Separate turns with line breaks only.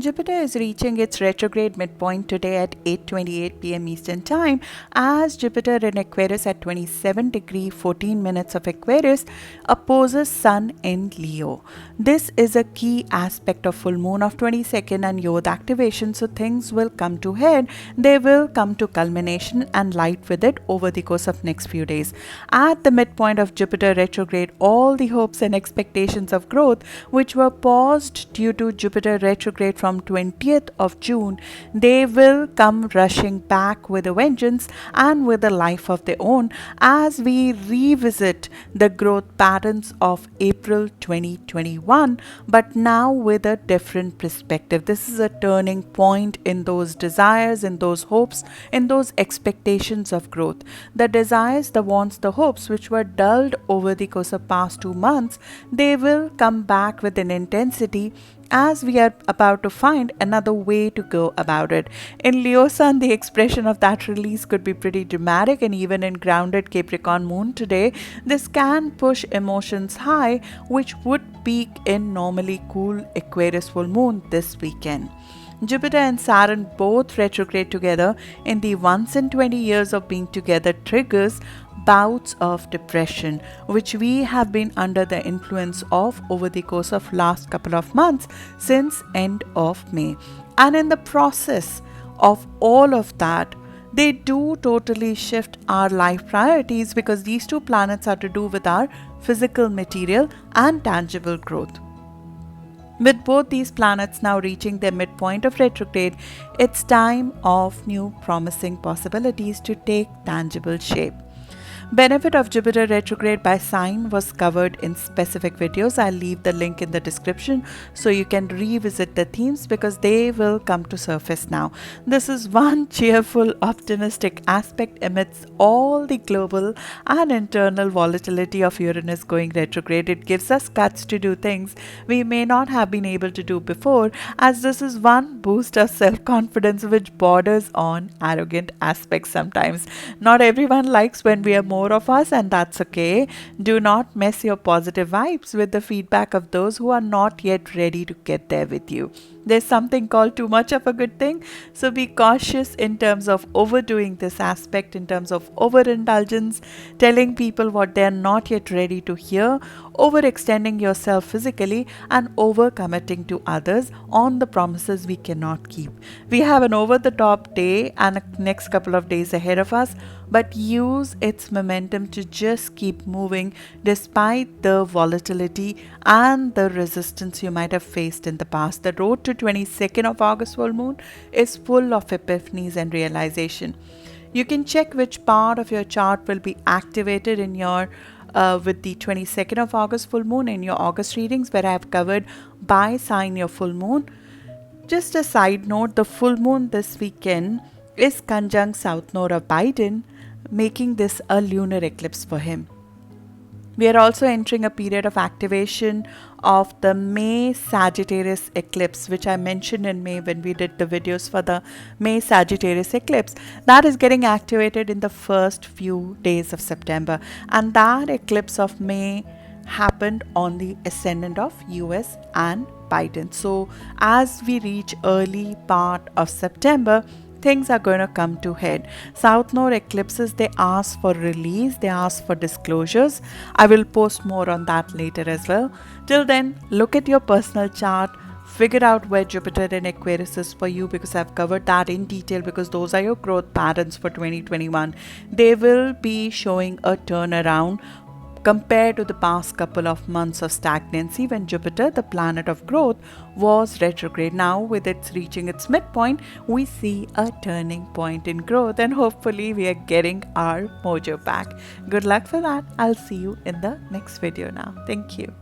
Jupiter is reaching its retrograde midpoint today at 8:28 p.m. Eastern Time, as Jupiter in Aquarius at 27 degree 14 minutes of Aquarius opposes Sun in Leo. This is a key aspect of full moon of 22nd and Yod activation, so things will come to head. They will come to culmination and light with it over the course of next few days. At the midpoint of Jupiter retrograde, all the hopes and expectations of growth which were paused due to Jupiter retrograde from 20th of June, they will come rushing back with a vengeance and with a life of their own as we revisit the growth patterns of April 2021, but now with a different perspective. This is a turning point in those desires, in those hopes, in those expectations of growth. The desires, the wants, the hopes which were dulled over the course of past 2 months, they will come back with an intensity as we are about to find another way to go about it. In Leo Sun, the expression of that release could be pretty dramatic, and even in grounded Capricorn moon today, this can push emotions high, which would peak in normally cool Aquarius full moon this weekend. Jupiter and Saturn both retrograde together in the once in 20 years of being together triggers bouts of depression, which we have been under the influence of over the course of last couple of months since end of May. And in the process of all of that, they do totally shift our life priorities, because these two planets are to do with our physical, material and tangible growth. With both these planets now reaching their midpoint of retrograde, it's time of new promising possibilities to take tangible shape. Benefit of Jupiter retrograde by sign was covered in specific videos. I'll leave the link in the description so you can revisit the themes, because they will come to surface now. This is one cheerful, optimistic aspect amidst all the global and internal volatility of Uranus going retrograde. It gives us guts to do things we may not have been able to do before, as this is one boost of self-confidence which borders on arrogant aspects sometimes. Not everyone likes when we are more of us, and that's okay. Do not mess your positive vibes with the feedback of those who are not yet ready to get there with you. There's something called too much of a good thing, so be cautious in terms of overdoing this aspect, in terms of overindulgence, telling people what they're not yet ready to hear, overextending yourself physically, and overcommitting to others on the promises we cannot keep. We have an over-the-top day and a next couple of days ahead of us, but use its momentum to just keep moving despite the volatility and the resistance you might have faced in the past. The road to 22nd of August full moon is full of epiphanies and realization. You can check which part of your chart will be activated in your with the 22nd of August full moon in your August readings, where I have covered by sign your full moon. Just a side note, the full moon this weekend is conjunct South Node of Biden, making this a lunar eclipse for him. We are also entering a period of activation of the May Sagittarius eclipse, which I mentioned in May when we did the videos for the May Sagittarius eclipse. That is getting activated in the first few days of September, and that eclipse of May happened on the ascendant of US and Biden. So as we reach early part of September, things are going to come to head. South Node eclipses, they ask for release, they ask for disclosures. I will post more on that later as well. Till then, look at your personal chart, figure out where Jupiter in Aquarius is for you, because I've covered that in detail, because those are your growth patterns for 2021. They will be showing a turnaround compared to the past couple of months of stagnancy when Jupiter, the planet of growth, was retrograde. Now with its reaching its midpoint, we see a turning point in growth, and hopefully we are getting our mojo back. Good luck for that. I'll see you in the next video now. Thank you.